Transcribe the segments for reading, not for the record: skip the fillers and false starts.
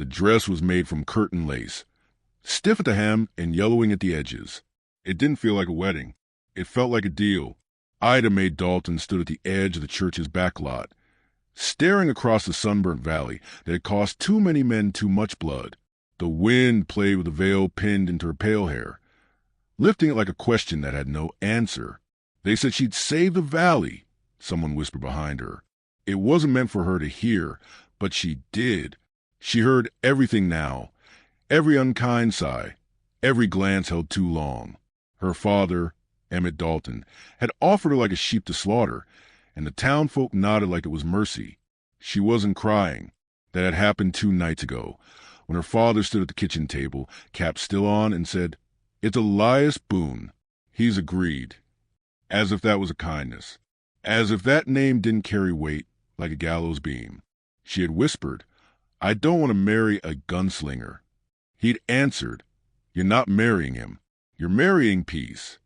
The dress was made from curtain lace, stiff at the hem and yellowing at the edges. It didn't feel like a wedding. It felt like a deal. Ida Mae Dalton stood at the edge of the church's back lot, staring across the sunburnt valley that had cost too many men too much blood. The wind played with the veil pinned into her pale hair, lifting it like a question that had no answer. They said she'd save the valley, someone whispered behind her. It wasn't meant for her to hear, but she did. She heard everything now, every unkind sigh, every glance held too long. Her father, Emmett Dalton, had offered her like a sheep to slaughter, and the townfolk nodded like it was mercy. She wasn't crying. That had happened 2 nights ago, when her father stood at the kitchen table, cap still on, and said, "It's Elias Boone. He's agreed." As if that was a kindness. As if that name didn't carry weight like a gallows beam. She had whispered, "I don't want to marry a gunslinger." He'd answered, "You're not marrying him. You're marrying peace."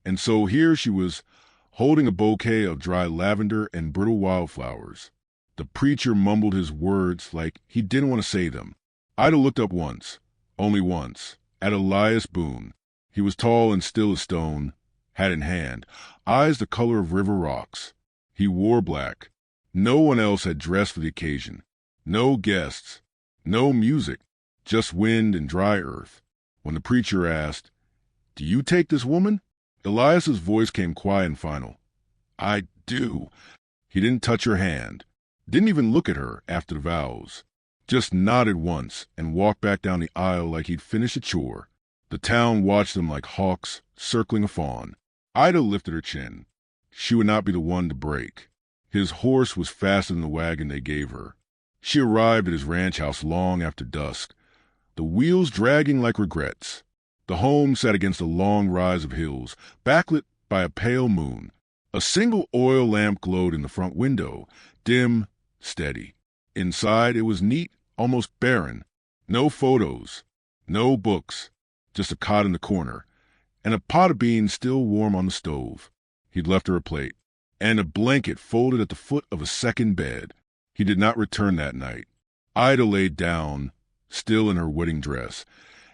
And so here she was, holding a bouquet of dry lavender and brittle wildflowers. The preacher mumbled his words like he didn't want to say them. Ida looked up once, only once, at Elias Boone. He was tall and still as stone, hat in hand, eyes the color of river rocks. He wore black. No one else had dressed for the occasion. No guests, no music, just wind and dry earth. When the preacher asked, "Do you take this woman?" Elias's voice came quiet and final. "I do." He didn't touch her hand, didn't even look at her after the vows. Just nodded once and walked back down the aisle like he'd finished a chore. The town watched them like hawks circling a fawn. Ida lifted her chin. She would not be the one to break. His horse was faster than the wagon they gave her. She arrived at his ranch house long after dusk, the wheels dragging like regrets. The home sat against a long rise of hills, backlit by a pale moon. A single oil lamp glowed in the front window, dim, steady. Inside, it was neat, almost barren. No photos, no books, just a cot in the corner, and a pot of beans still warm on the stove. He'd left her a plate, and a blanket folded at the foot of a second bed. He did not return that night. Ida laid down, still in her wedding dress,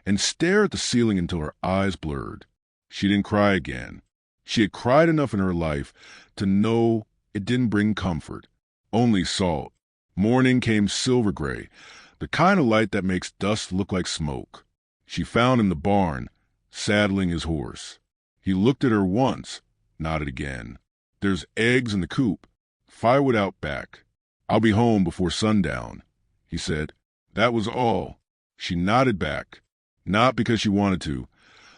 and stared at the ceiling until her eyes blurred. She didn't cry again. She had cried enough in her life to know it didn't bring comfort, only salt. Morning came silver gray, the kind of light that makes dust look like smoke. She found him in the barn, saddling his horse. He looked at her once, nodded again. "There's eggs in the coop, firewood out back. I'll be home before sundown," he said. That was all. She nodded back, not because she wanted to,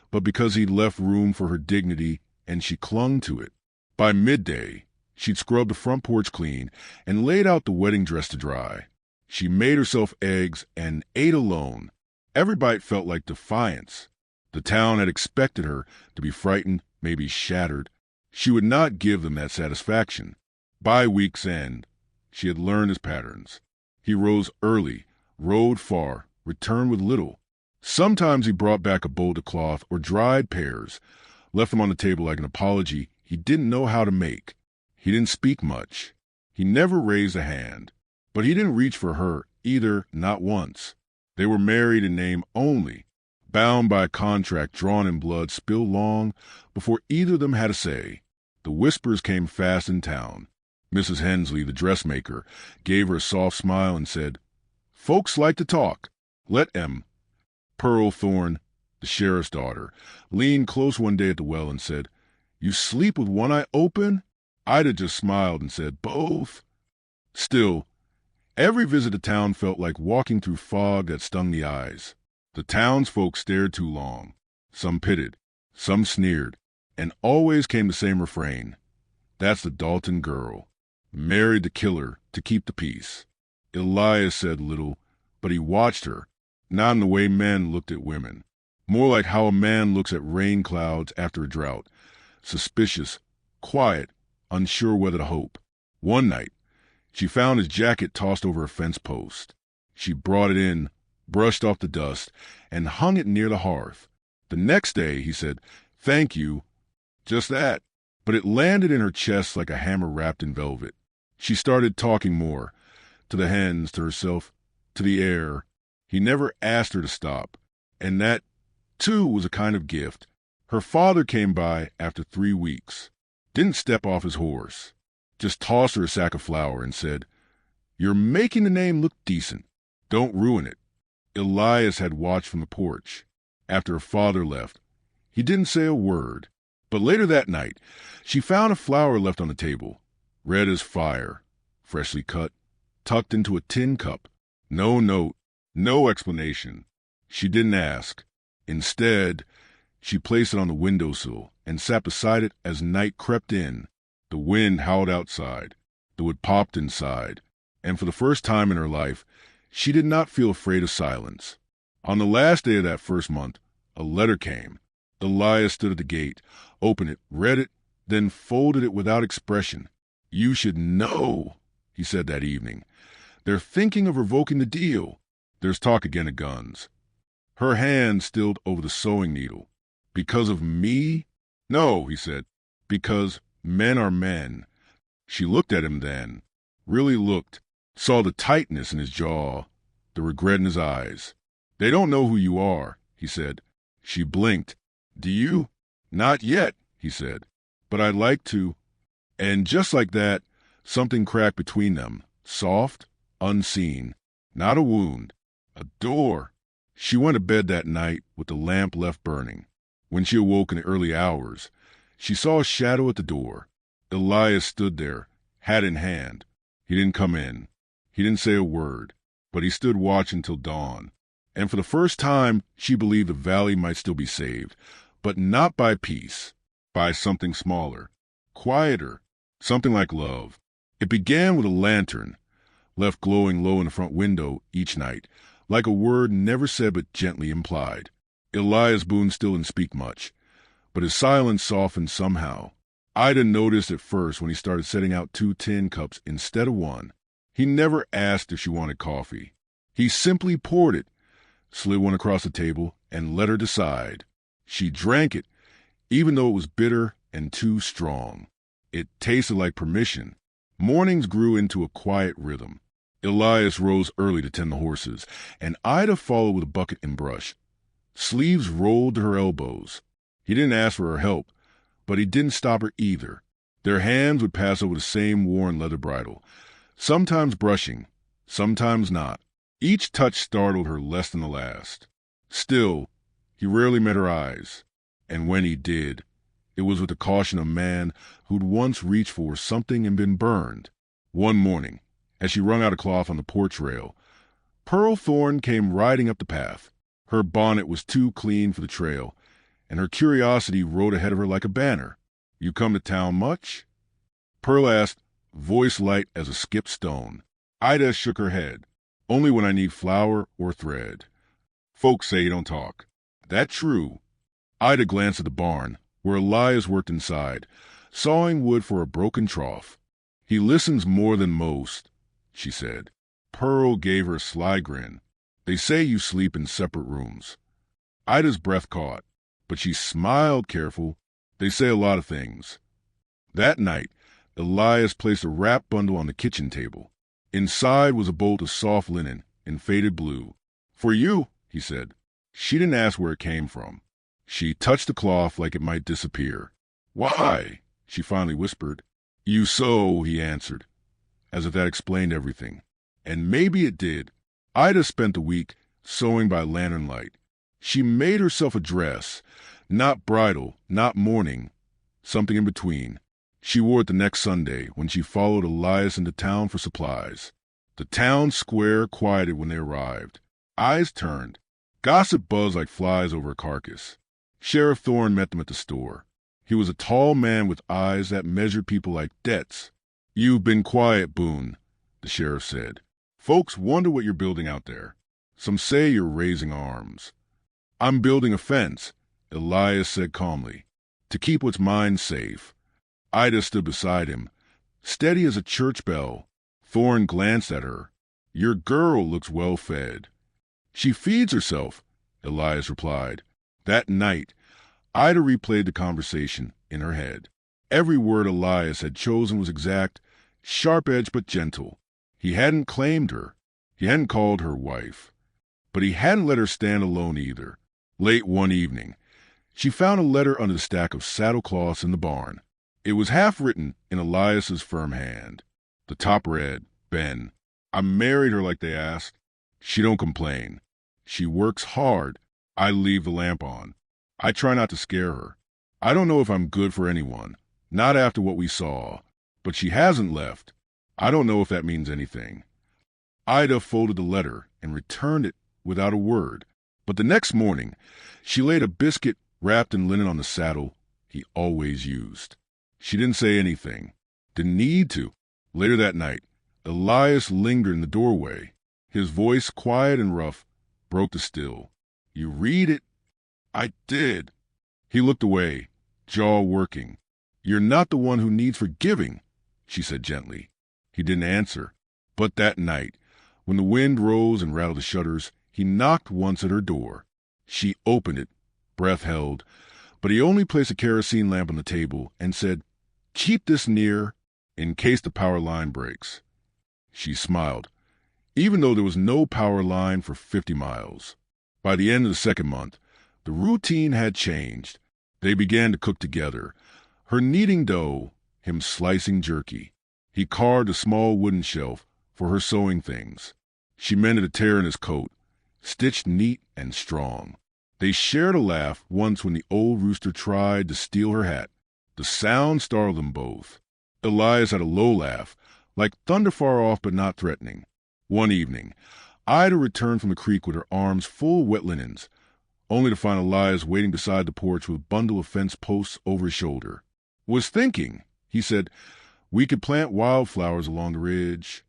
but because he'd left room for her dignity, and she clung to it. By midday, she'd scrubbed the front porch clean and laid out the wedding dress to dry. She made herself eggs and ate alone. Every bite felt like defiance. The town had expected her to be frightened, maybe shattered. She would not give them that satisfaction. By week's end, she had learned his patterns. He rose early, rode far, returned with little. Sometimes he brought back a bolt of cloth or dried pears, left them on the table like an apology he didn't know how to make. He didn't speak much. He never raised a hand. But he didn't reach for her either, not once. They were married in name only, bound by a contract drawn in blood spilled long before either of them had a say. The whispers came fast in town. Mrs. Hensley, the dressmaker, gave her a soft smile and said, "Folks like to talk. Let 'em." Pearl Thorne, the sheriff's daughter, leaned close one day at the well and said, "You sleep with one eye open?" Ida just smiled and said, "Both." Still, every visit to town felt like walking through fog that stung the eyes. The townsfolk stared too long. Some pitted, some sneered, and always came the same refrain. "That's the Dalton girl. Married the killer to keep the peace." Elias said little, but he watched her, not in the way men looked at women. More like how a man looks at rain clouds after a drought, suspicious, quiet, unsure whether to hope. One night, she found his jacket tossed over a fence post. She brought it in, brushed off the dust, and hung it near the hearth. The next day, he said, "Thank you." Just that. But it landed in her chest like a hammer wrapped in velvet. She started talking more, to the hens, to herself, to the air. He never asked her to stop, and that, too, was a kind of gift. Her father came by after 3 weeks, didn't step off his horse, just tossed her a sack of flour and said, "You're making the name look decent. Don't ruin it." Elias had watched from the porch. After her father left, he didn't say a word. But later that night, she found a flower left on the table, red as fire, freshly cut, tucked into a tin cup. No note, no explanation. She didn't ask. Instead, she placed it on the windowsill and sat beside it as night crept in. The wind howled outside. The wood popped inside. And for the first time in her life, she did not feel afraid of silence. On the last day of that first month, a letter came. Elias stood at the gate, opened it, read it, then folded it without expression. "You should know," he said that evening. "They're thinking of revoking the deal. There's talk again of guns." Her hand stilled over the sewing needle. "Because of me?" "No," he said. "Because men are men." She looked at him then, really looked, saw the tightness in his jaw, the regret in his eyes. "They don't know who you are," he said. She blinked. "Do you?" "Not yet," he said. "But I'd like to." And just like that, something cracked between them, soft, unseen. Not a wound, a door. She went to bed that night with the lamp left burning. When she awoke in the early hours, she saw a shadow at the door. Elias stood there, hat in hand. He didn't come in. He didn't say a word, but he stood watching till dawn. And for the first time, she believed the valley might still be saved, but not by peace, by something smaller, quieter, something like love. It began with a lantern, left glowing low in the front window each night, like a word never said but gently implied. Elias Boone still didn't speak much, but his silence softened somehow. Ida noticed at first when he started setting out 2 tin cups instead of 1. He never asked if she wanted coffee. He simply poured it, slid one across the table, and let her decide. She drank it, even though it was bitter and too strong. It tasted like permission. Mornings grew into a quiet rhythm. Elias rose early to tend the horses, and Ida followed with a bucket and brush. Sleeves rolled to her elbows. He didn't ask for her help, but he didn't stop her either. Their hands would pass over the same worn leather bridle, sometimes brushing, sometimes not. Each touch startled her less than the last. Still, he rarely met her eyes, and when he did, it was with the caution of a man who'd once reached for something and been burned. One morning, as she wrung out a cloth on the porch rail, Pearl Thorne came riding up the path. Her bonnet was too clean for the trail, and her curiosity rode ahead of her like a banner. "You come to town much?" Pearl asked, voice light as a skipped stone. Ida shook her head. "Only when I need flour or thread. Folks say you don't talk." "That true." Ida glanced at the barn, where Elias worked inside, sawing wood for a broken trough. "He listens more than most," she said. Pearl gave her a sly grin. "They say you sleep in separate rooms." Ida's breath caught, but she smiled careful. "They say a lot of things." That night, Elias placed a wrap bundle on the kitchen table. Inside was a bolt of soft linen in faded blue. "For you," he said. She didn't ask where it came from. She touched the cloth like it might disappear. "Why?" she finally whispered. "You sew," he answered, as if that explained everything. And maybe it did. Ida spent the week sewing by lantern light. She made herself a dress, not bridal, not mourning, something in between. She wore it the next Sunday when she followed Elias into town for supplies. The town square quieted when they arrived. Eyes turned. Gossip buzzed like flies over a carcass. Sheriff Thorne met them at the store. He was a tall man with eyes that measured people like debts. "You've been quiet, Boone," the sheriff said. "Folks wonder what you're building out there. Some say you're raising arms." "I'm building a fence," Elias said calmly, "to keep what's mine safe." Ida stood beside him, steady as a church bell. Thorne glanced at her. "Your girl looks well fed." "She feeds herself," Elias replied. That night, Ida replayed the conversation in her head. Every word Elias had chosen was exact, sharp-edged but gentle. He hadn't claimed her. He hadn't called her wife. But he hadn't let her stand alone either. Late one evening, she found a letter under the stack of saddlecloths in the barn. It was half-written in Elias's firm hand. The top read, "Ben, I married her like they asked. She don't complain. She works hard. I leave the lamp on. I try not to scare her. I don't know if I'm good for anyone, not after what we saw, but she hasn't left. I don't know if that means anything." Ida folded the letter and returned it without a word, but the next morning she laid a biscuit wrapped in linen on the saddle he always used. She didn't say anything, didn't need to. Later that night, Elias lingered in the doorway. His voice, quiet and rough, broke the still. "You read it?" "I did." He looked away, jaw working. "You're not the one who needs forgiving," she said gently. He didn't answer. But that night, when the wind rose and rattled the shutters, he knocked once at her door. She opened it, breath held, but he only placed a kerosene lamp on the table and said, "Keep this near in case the power line breaks." She smiled, even though there was no power line for 50 miles. By the end of the second month, the routine had changed. They began to cook together, her kneading dough, him slicing jerky. He carved a small wooden shelf for her sewing things. She mended a tear in his coat, stitched neat and strong. They shared a laugh once when the old rooster tried to steal her hat. The sound startled them both. Elias had a low laugh, like thunder far off but not threatening. One evening, Ida returned from the creek with her arms full of wet linens, only to find Elias waiting beside the porch with a bundle of fence posts over his shoulder. "Was thinking," he said, "we could plant wildflowers along the ridge."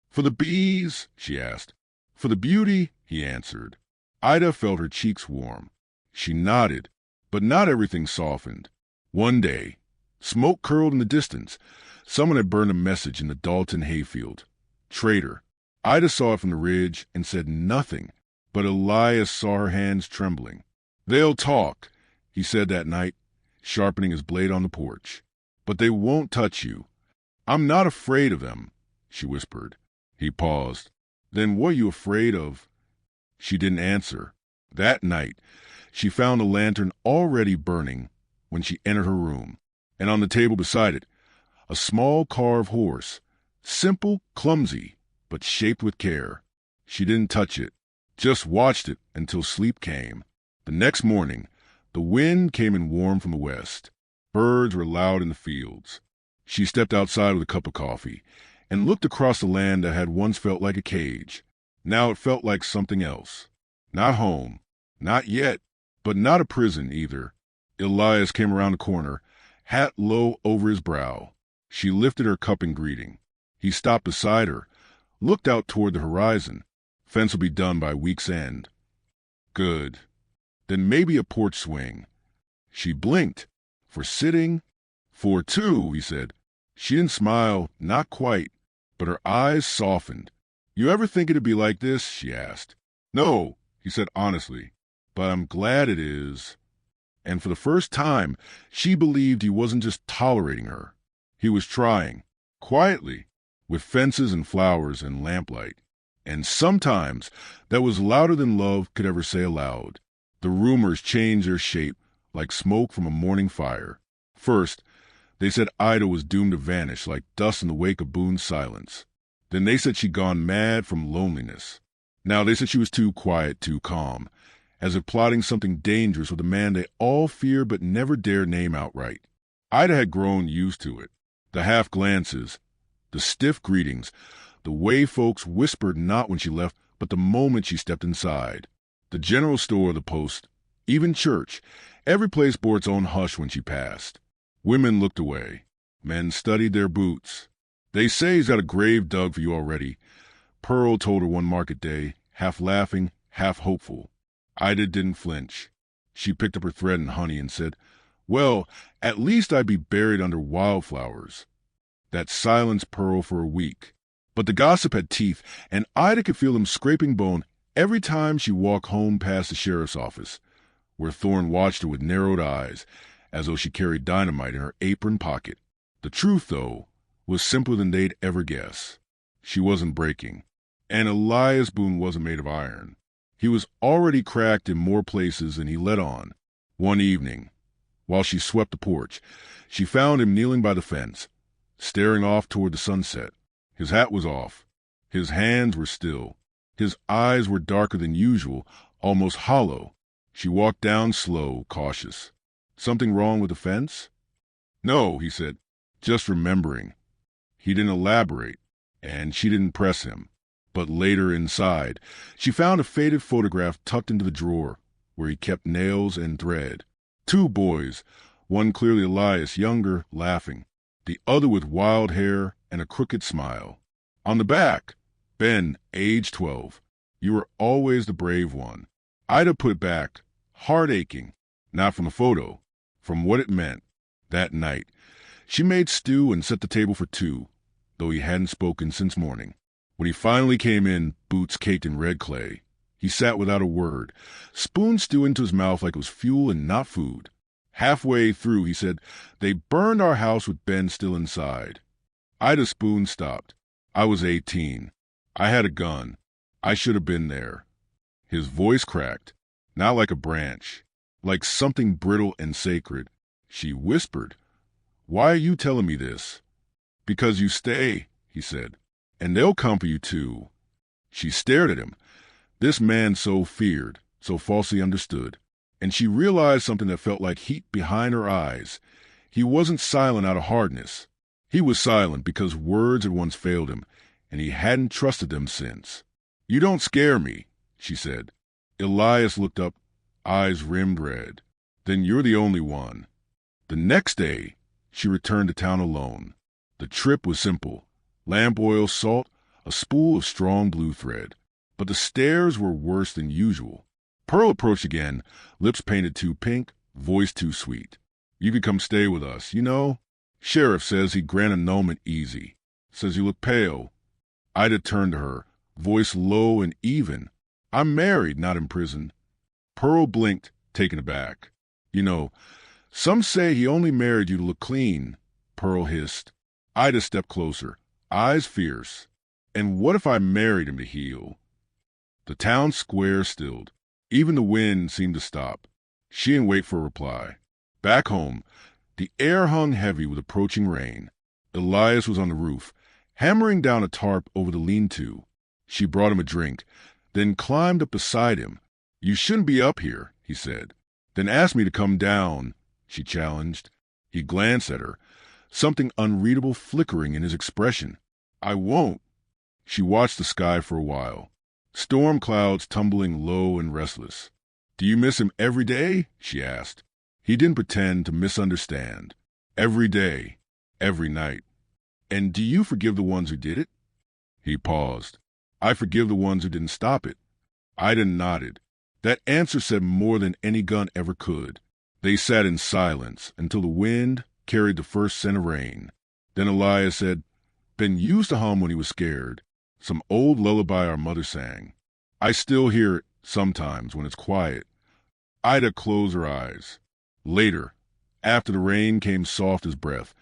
"For the bees?" she asked. "For the beauty," he answered. Ida felt her cheeks warm. She nodded, but not everything softened. One day, smoke curled in the distance. Someone had burned a message in the Dalton hayfield. "Traitor." Ida saw it from the ridge and said nothing, but Elias saw her hands trembling. "They'll talk," he said that night, sharpening his blade on the porch. "But they won't touch you." "I'm not afraid of them," she whispered. He paused. "Then what are you afraid of?" She didn't answer. That night, she found the lantern already burning when she entered her room, and on the table beside it, a small carved horse, simple, clumsy, but shaped with care. She didn't touch it, just watched it until sleep came. The next morning, the wind came in warm from the west. Birds were loud in the fields. She stepped outside with a cup of coffee and looked across the land that had once felt like a cage. Now it felt like something else. Not home, not yet, but not a prison either. Elias came around the corner, hat low over his brow. She lifted her cup in greeting. He stopped beside her, looked out toward the horizon. Fence will be done by week's end. Good. Then maybe a porch swing. She blinked. For sitting? For two, he said. She didn't smile, not quite, but her eyes softened. "You ever think it'd be like this?" she asked. "No," he said honestly, "but I'm glad it is." And for the first time, she believed he wasn't just tolerating her. He was trying, quietly, with fences and flowers and lamplight. And sometimes that was louder than love could ever say aloud. The rumors changed their shape like smoke from a morning fire. First, they said Ida was doomed to vanish like dust in the wake of Boone's silence. Then they said she'd gone mad from loneliness. Now they said she was too quiet, too calm, as if plotting something dangerous with a man they all feared but never dared name outright. Ida had grown used to it. The half-glances, the stiff greetings, the way folks whispered not when she left, but the moment she stepped inside. The general store, the post, even church, every place bore its own hush when she passed. Women looked away. Men studied their boots. "They say he's got a grave dug for you already," Pearl told her one market day, half laughing, half hopeful. Ida didn't flinch. She picked up her thread and honey and said, "Well, at least I'd be buried under wildflowers." That silenced Pearl for a week. But the gossip had teeth, and Ida could feel them scraping bone every time she walked home past the sheriff's office, where Thorne watched her with narrowed eyes, as though she carried dynamite in her apron pocket. The truth, though, was simpler than they'd ever guess. She wasn't breaking, and Elias Boone wasn't made of iron. He was already cracked in more places than he let on. One evening, while she swept the porch, she found him kneeling by the fence, staring off toward the sunset. His hat was off. His hands were still. His eyes were darker than usual, almost hollow. She walked down slow, cautious. Something wrong with the fence? No, he said, just remembering. He didn't elaborate, and she didn't press him. But later inside, she found a faded photograph tucked into the drawer, where he kept nails and thread. Two boys, one clearly Elias, younger, laughing, the other with wild hair and a crooked smile. On the back, Ben, age 12. You were always the brave one. Ida put it back, heart aching, not from the photo, from what it meant. That night, she made stew and set the table for two, though he hadn't spoken since morning. When he finally came in, boots caked in red clay, he sat without a word, spooned stew into his mouth like it was fuel and not food. Halfway through, he said, "They burned our house with Ben still inside." Ida's spoon stopped. "I was 18. I had a gun. I should have been there." His voice cracked, not like a branch, like something brittle and sacred. She whispered, "Why are you telling me this?" "Because you stay," he said, "and they'll come for you too." She stared at him, this man so feared, so falsely understood, and she realized something that felt like heat behind her eyes. He wasn't silent out of hardness. He was silent because words had once failed him, and he hadn't trusted them since. "You don't scare me," she said. Elias looked up, eyes rimmed red. "Then you're the only one." The next day, she returned to town alone. The trip was simple. Lamp oil, salt, a spool of strong blue thread. But the stares were worse than usual. Pearl approached again, lips painted too pink, voice too sweet. "You could come stay with us, you know. Sheriff says he'd grant annulment easy. Says you look pale." Ida turned to her, voice low and even. "I'm married, not in prison." Pearl blinked, taken aback. "You know, some say he only married you to look clean," Pearl hissed. Ida stepped closer, eyes fierce. "And what if I married him to heal?" The town square stilled. Even the wind seemed to stop. She didn't wait for a reply. Back home, the air hung heavy with approaching rain. Elias was on the roof, hammering down a tarp over the lean-to. She brought him a drink, then climbed up beside him. "You shouldn't be up here," he said. "Then asked me to come down," she challenged. He glanced at her, something unreadable flickering in his expression. "I won't." She watched the sky for a while. Storm clouds tumbling low and restless. "Do you miss him every day?" she asked. He didn't pretend to misunderstand. "Every day. Every night." "And do you forgive the ones who did it?" He paused. "I forgive the ones who didn't stop it." Ida nodded. That answer said more than any gun ever could. They sat in silence until the wind carried the first scent of rain. Then Elias said, "Ben used to hum when he was scared. Some old lullaby our mother sang. I still hear it sometimes when it's quiet." Ida closed her eyes. Later, after the rain came soft as breath,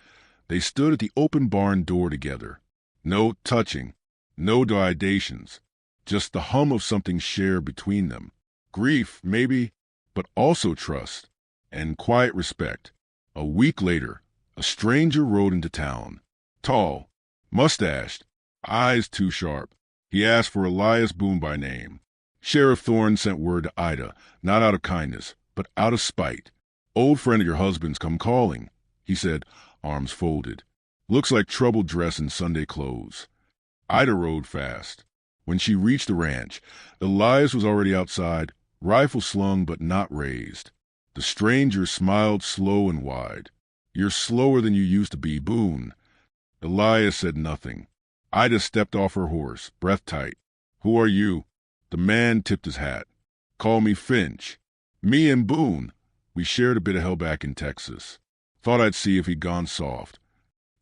they stood at the open barn door together. No touching, no dilations, just the hum of something shared between them. Grief, maybe, but also trust and quiet respect. A week later, a stranger rode into town. Tall, mustached, eyes too sharp. He asked for Elias Boone by name. Sheriff Thorne sent word to Ida, not out of kindness, but out of spite. "Old friend of your husband's come calling," he said, arms folded. "Looks like trouble dressed in Sunday clothes." Ida rode fast. When she reached the ranch, Elias was already outside, rifle slung but not raised. The stranger smiled slow and wide. "You're slower than you used to be, Boone." Elias said nothing. Ida stepped off her horse, breath tight. "Who are you?" The man tipped his hat. "Call me Finch." "Me and Boone. We shared a bit of hell back in Texas. Thought I'd see if he'd gone soft."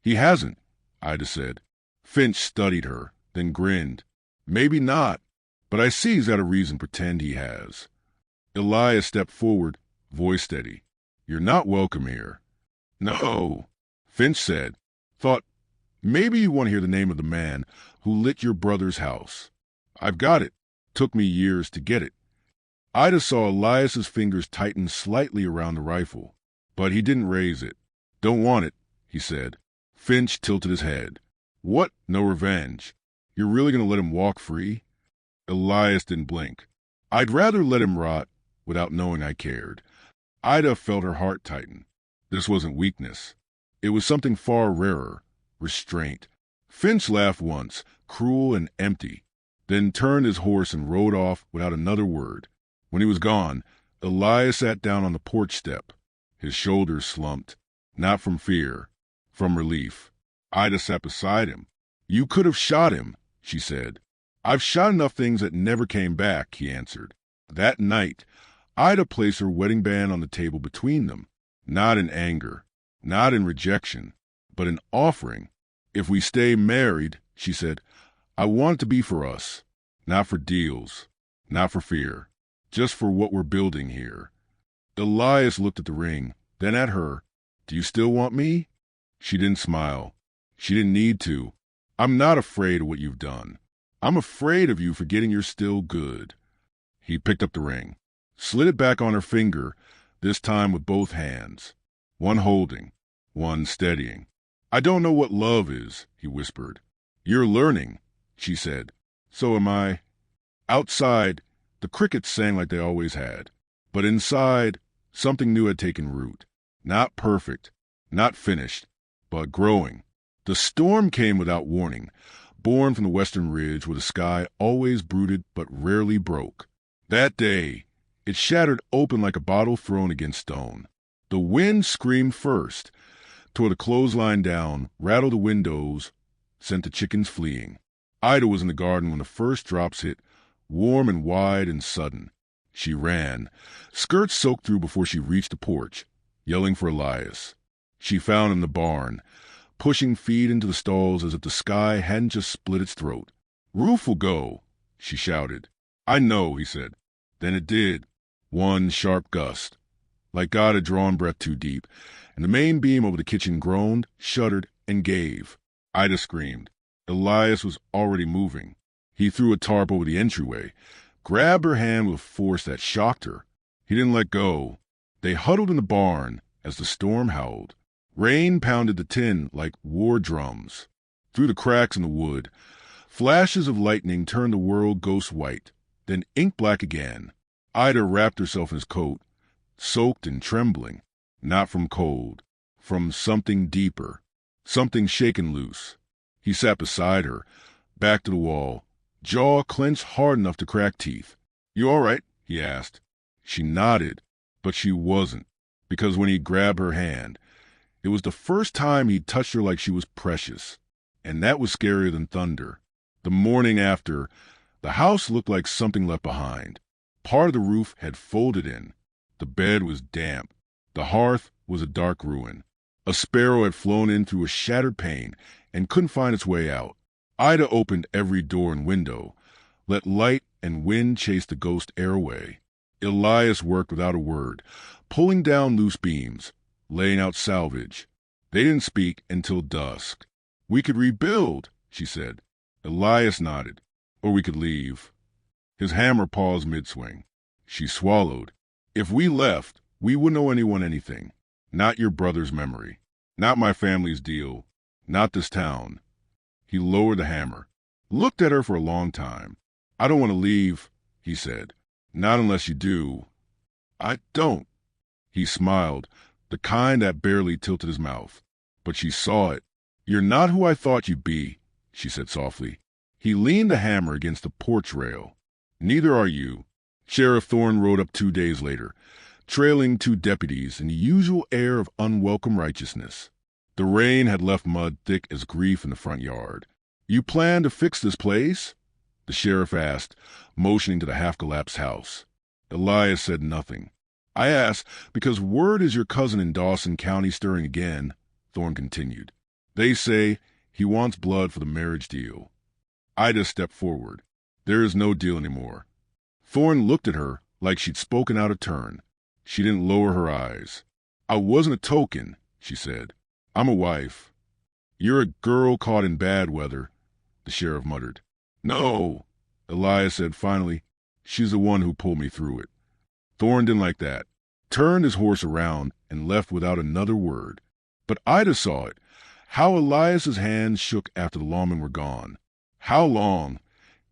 "He hasn't," Ida said. Finch studied her, then grinned. "Maybe not, but I see he's got a reason to pretend he has." Elias stepped forward, voice steady. "You're not welcome here." "No," Finch said. "Thought maybe you want to hear the name of the man who lit your brother's house. I've got it. Took me years to get it. Ida saw Elias's fingers tighten slightly around the rifle, but he didn't raise it. Don't want it, he said. Finch tilted his head. What? No revenge. You're really going to let him walk free? Elias didn't blink. I'd rather let him rot without knowing I cared. Ida felt her heart tighten. This wasn't weakness. It was something far rarer, restraint. Finch laughed once, cruel and empty, then turned his horse and rode off without another word. When he was gone, Elias sat down on the porch step. His shoulders slumped, not from fear, from relief. Ida sat beside him. You could have shot him, she said. I've shot enough things that never came back, he answered. That night, Ida placed her wedding band on the table between them, not in anger, not in rejection, but in offering. If we stay married, she said, I want it to be for us, not for deals, not for fear, just for what we're building here. Elias looked at the ring, then at her. Do you still want me? She didn't smile. She didn't need to. I'm not afraid of what you've done. I'm afraid of you forgetting you're still good. He picked up the ring, slid it back on her finger, this time with both hands, one holding, one steadying. I don't know what love is, he whispered. You're learning, she said. So am I. Outside, the crickets sang like they always had, but inside, something new had taken root. Not perfect, not finished, but growing. The storm came without warning, born from the western ridge where the sky always brooded but rarely broke. That day, it shattered open like a bottle thrown against stone. The wind screamed first, tore the clothesline down, rattled the windows, sent the chickens fleeing. Ida was in the garden when the first drops hit, warm and wide and sudden. She ran, skirts soaked through before she reached the porch, yelling for Elias. She found him in the barn, pushing feed into the stalls as if the sky hadn't just split its throat. Roof will go, she shouted. I know, he said. Then it did. One sharp gust, like God had drawn breath too deep, and the main beam over the kitchen groaned, shuddered, and gave. Ida screamed. Elias was already moving. He threw a tarp over the entryway, grabbed her hand with a force that shocked her. He didn't let go. They huddled in the barn as the storm howled. Rain pounded the tin like war drums. Through the cracks in the wood, flashes of lightning turned the world ghost white, then ink black again. Ida wrapped herself in his coat, soaked and trembling, not from cold, from something deeper, something shaken loose. He sat beside her, back to the wall, jaw clenched hard enough to crack teeth. You all right? He asked. She nodded, but she wasn't, because when he grabbed her hand, it was the first time he'd touched her like she was precious, and that was scarier than thunder. The morning after, the house looked like something left behind. Part of the roof had folded in. The bed was damp. The hearth was a dark ruin. A sparrow had flown in through a shattered pane and couldn't find its way out. Ida opened every door and window, let light and wind chase the ghost air away. Elias worked without a word, pulling down loose beams, laying out salvage. They didn't speak until dusk. We could rebuild, she said. Elias nodded. Or we could leave. His hammer paused mid-swing. She swallowed. If we left, we wouldn't owe anyone anything. Not your brother's memory. Not my family's deal. Not this town. He lowered the hammer, looked at her for a long time. I don't want to leave, he said. Not unless you do. I don't. He smiled, the kind that barely tilted his mouth. But she saw it. You're not who I thought you'd be, she said softly. He leaned the hammer against the porch rail. Neither are you. Sheriff Thorne rode up 2 days later, trailing 2 deputies in the usual air of unwelcome righteousness. The rain had left mud thick as grief in the front yard. You plan to fix this place? The sheriff asked, motioning to the half-collapsed house. Elias said nothing. I asked because word is your cousin in Dawson County stirring again, Thorne continued. They say he wants blood for the marriage deal. Ida stepped forward. There is no deal anymore. Thorne looked at her like she'd spoken out of turn. She didn't lower her eyes. I wasn't a token, she said. I'm a wife. You're a girl caught in bad weather, the sheriff muttered. No, Elias said finally. She's the one who pulled me through it. Thorn didn't like that, turned his horse around, and left without another word. But Ida saw it, how Elias's hands shook after the lawmen were gone. How long?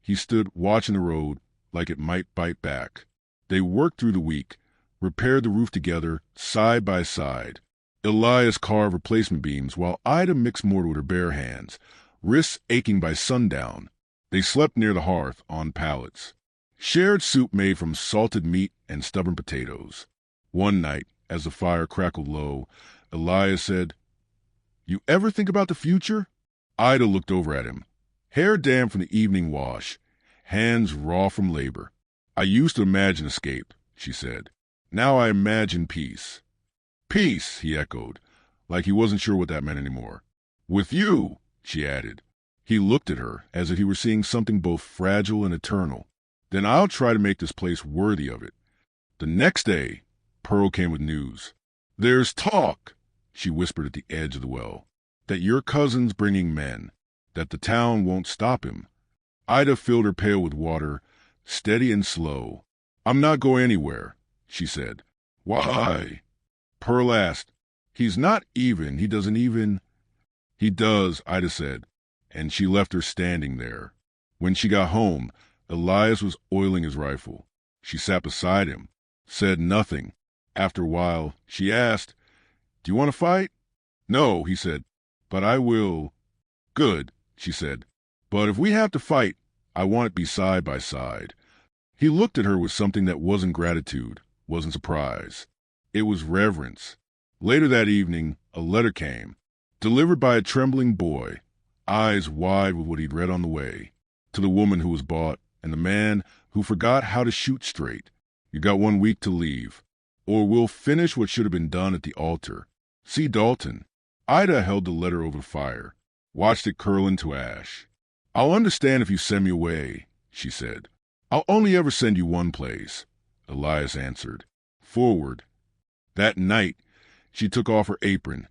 He stood watching the road like it might bite back. They worked through the week, repaired the roof together, side by side. Elias carved replacement beams while Ida mixed mortar with her bare hands, wrists aching by sundown. They slept near the hearth on pallets. Shared soup made from salted meat and stubborn potatoes. One night, as the fire crackled low, Elias said, "You ever think about the future?" Ida looked over at him, hair damp from the evening wash, hands raw from labor. "I used to imagine escape," she said. "Now I imagine peace." "Peace," he echoed, like he wasn't sure what that meant anymore. "With you," she added. He looked at her as if he were seeing something both fragile and eternal. "Then I'll try to make this place worthy of it." The next day, Pearl came with news. "There's talk," she whispered at the edge of the well, "that your cousin's bringing men, that the town won't stop him." Ida filled her pail with water, steady and slow. "I'm not going anywhere," she said. "Why?" Pearl asked. "He's not even. He doesn't even—" "He does," Ida said, and she left her standing there. When she got home, Elias was oiling his rifle. She sat beside him, said nothing. After a while, she asked, "Do you want to fight?" "No," he said, "but I will." "Good," she said. "But if we have to fight, I want it be side by side." He looked at her with something that wasn't gratitude, wasn't surprise. It was reverence. Later that evening, a letter came, delivered by a trembling boy, eyes wide with what he'd read on the way, to the woman who was bought and the man who forgot how to shoot straight. "You got 1 week to leave, or we'll finish what should have been done at the altar. See Dalton." Ida held the letter over the fire, watched it curl into ash. "I'll understand if you send me away," she said. "I'll only ever send you one place," Elias answered. "Forward." That night, she took off her apron,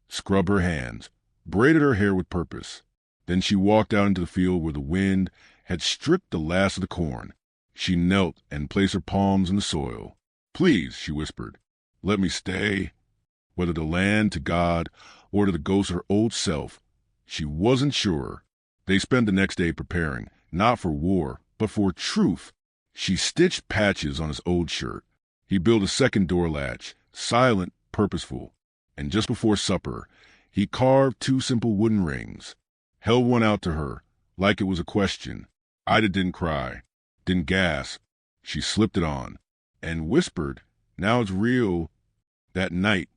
scrubbed her hands, braided her hair with purpose. Then she walked out into the field where the wind had stripped the last of the corn. She knelt and placed her palms in the soil. "Please," she whispered, "let me stay." Whether to land, to God, or to the ghost of her old self, she wasn't sure. They spent the next day preparing, not for war, but for truth. She stitched patches on his old shirt. He built a second door latch, silent, purposeful. And just before supper, he carved 2 simple wooden rings, held one out to her, like it was a question. Ida didn't cry, didn't gasp. She slipped it on, and whispered, "Now it's real." That night,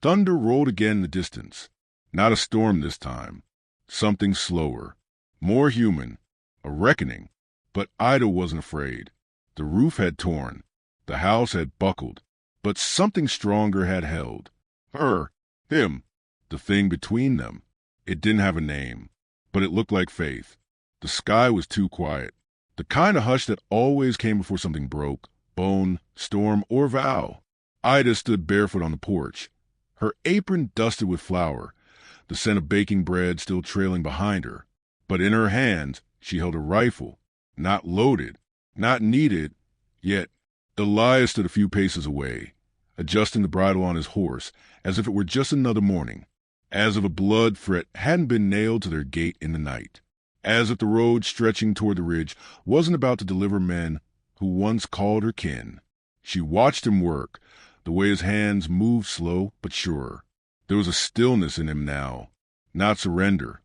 thunder rolled again in the distance. Not a storm this time. Something slower, more human, a reckoning. But Ida wasn't afraid. The roof had torn, the house had buckled, but something stronger had held. Her, him, the thing between them. It didn't have a name, but it looked like faith. The sky was too quiet, the kind of hush that always came before something broke, bone, storm, or vow. Ida stood barefoot on the porch, her apron dusted with flour, the scent of baking bread still trailing behind her. But in her hands she held a rifle, not loaded, not needed, yet. Elias stood a few paces away, adjusting the bridle on his horse as if it were just another morning, as if a blood fret hadn't been nailed to their gait in the night, as if the road stretching toward the ridge wasn't about to deliver men who once called her kin. She watched him work, the way his hands moved slow but sure. There was a stillness in him now, not surrender,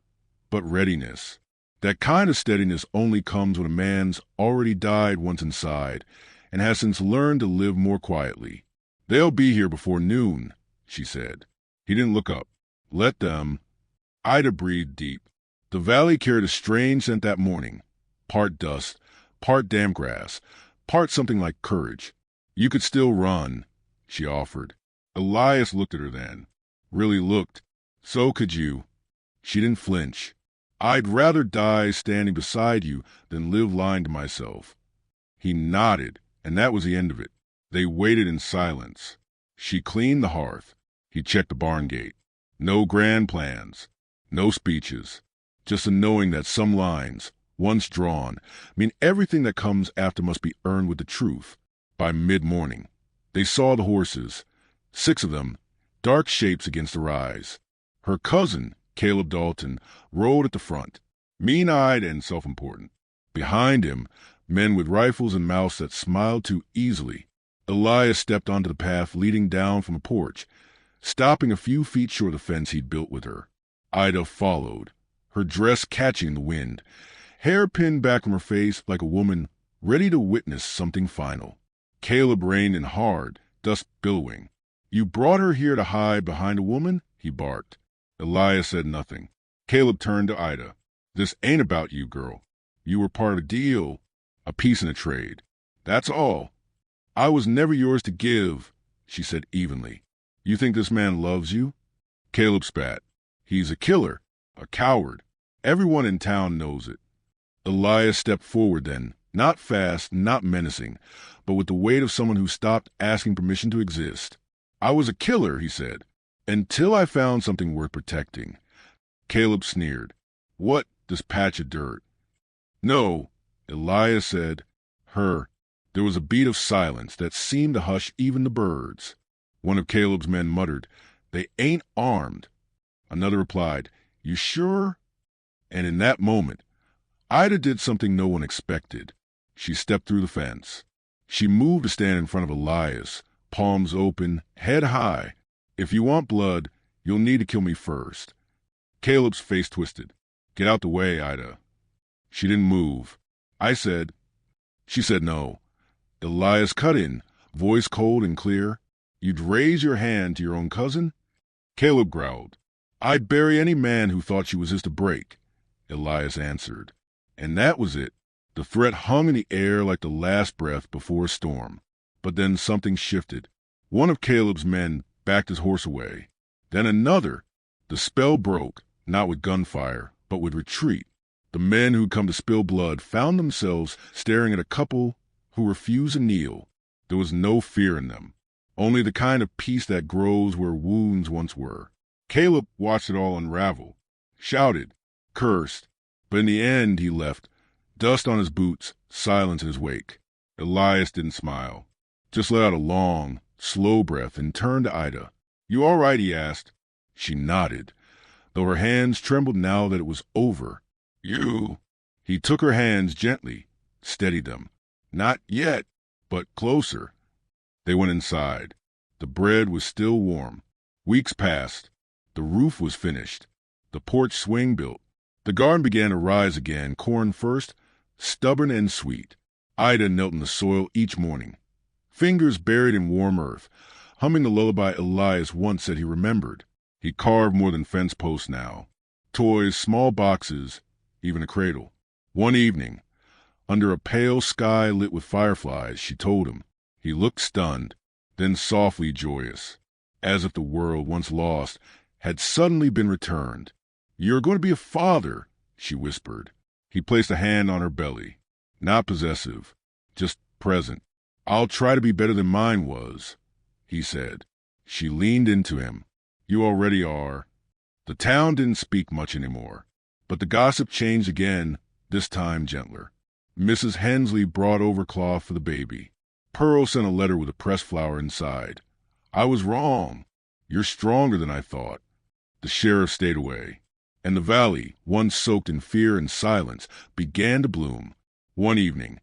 but readiness. That kind of steadiness only comes when a man's already died once inside and has since learned to live more quietly. "They'll be here before noon," she said. He didn't look up. "Let them." Ida breathed deep. The valley carried a strange scent that morning, part dust, part damp grass, part something like courage. "You could still run," she offered. Elias looked at her then. Really looked. "So could you." She didn't flinch. "I'd rather die standing beside you than live lying to myself." He nodded, and that was the end of it. They waited in silence. She cleaned the hearth. He checked the barn gate. No grand plans, no speeches, just a knowing that some lines, once drawn, mean everything that comes after must be earned with the truth. By mid-morning, they saw the horses, 6 of them, dark shapes against the rise. Her cousin, Caleb Dalton, rode at the front, mean-eyed and self-important. Behind him, men with rifles and mouths that smiled too easily. Elias stepped onto the path leading down from a porch, stopping a few feet short of the fence he'd built with her. Ida followed, her dress catching the wind, hair pinned back from her face like a woman ready to witness something final. Caleb reined in hard, dust billowing. "You brought her here to hide behind a woman?" he barked. Elias said nothing. Caleb turned to Ida. "This ain't about you, girl. You were part of a deal, a piece in a trade. That's all. I was never yours to give," she said evenly. "You think this man loves you?" Caleb spat. "He's a killer, a coward. Everyone in town knows it." Elias stepped forward then, not fast, not menacing, but with the weight of someone who stopped asking permission to exist. "I was a killer," he said, "until I found something worth protecting." Caleb sneered. "What, this patch of dirt?" "No," Elias said. "Her." There was a beat of silence that seemed to hush even the birds. One of Caleb's men muttered, "They ain't armed." Another replied, "You sure?" And in that moment, Ida did something no one expected. She stepped through the fence. She moved to stand in front of Elias, palms open, head high. "If you want blood, you'll need to kill me first." Caleb's face twisted. "Get out the way, Ida." She didn't move. She said no. Elias cut in, voice cold and clear. "You'd raise your hand to your own cousin?" Caleb growled. "I'd bury any man who thought she was his to break," Elias answered. And that was it. The threat hung in the air like the last breath before a storm. But then something shifted. One of Caleb's men backed his horse away. Then another. The spell broke, not with gunfire, but with retreat. The men who'd come to spill blood found themselves staring at a couple who refused to kneel. There was no fear in them, only the kind of peace that grows where wounds once were. Caleb watched it all unravel, shouted, cursed, but in the end he left, dust on his boots, silence in his wake. Elias didn't smile, just let out a long, slow breath and turned to Ida. "You all right?" he asked. She nodded, though her hands trembled now that it was over. "You." He took her hands gently, steadied them. "Not yet, but closer." They went inside. The bread was still warm. Weeks passed. The roof was finished. The porch swing built. The garden began to rise again, corn first, stubborn and sweet. Ida knelt in the soil each morning, fingers buried in warm earth, humming the lullaby Elias once said he remembered. He carved more than fence posts now. Toys, small boxes, even a cradle. One evening, under a pale sky lit with fireflies, she told him. He looked stunned, then softly joyous, as if the world, once lost, had suddenly been returned. "You're going to be a father," she whispered. He placed a hand on her belly, not possessive, just present. "I'll try to be better than mine was," he said. She leaned into him. "You already are." The town didn't speak much anymore, but the gossip changed again, this time gentler. Mrs. Hensley brought over cloth for the baby. Pearl sent a letter with a pressed flower inside. "I was wrong. You're stronger than I thought." The sheriff stayed away, and the valley, once soaked in fear and silence, began to bloom. One evening,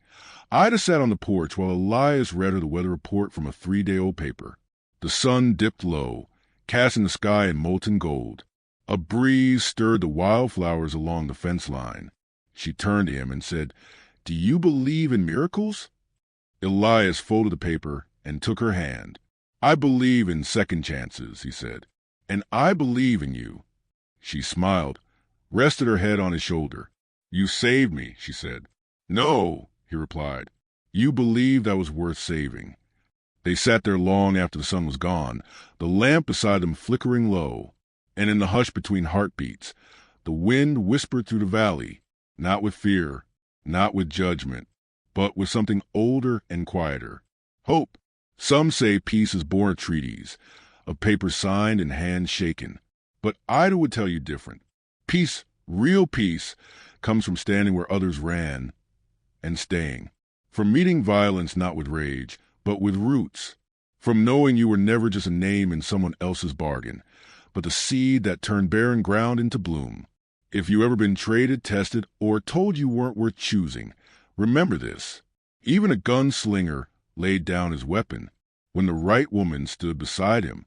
Ida sat on the porch while Elias read her the weather report from a 3-day-old paper. The sun dipped low, casting the sky in molten gold. A breeze stirred the wildflowers along the fence line. She turned to him and said, "Do you believe in miracles?" Elias folded the paper and took her hand. "I believe in second chances," he said, "and I believe in you." She smiled, rested her head on his shoulder. "You saved me," she said. "No," he replied. "You believed I was worth saving." They sat there long after the sun was gone, the lamp beside them flickering low, and in the hush between heartbeats, the wind whispered through the valley, not with fear, not with judgment, but with something older and quieter. Hope. Some say peace is born of treaties, of paper signed and hands shaken. But Ida would tell you different. Peace, real peace, comes from standing where others ran and staying. From meeting violence not with rage, but with roots. From knowing you were never just a name in someone else's bargain, but the seed that turned barren ground into bloom. If you ever been traded, tested, or told you weren't worth choosing, remember this. Even a gunslinger laid down his weapon when the right woman stood beside him.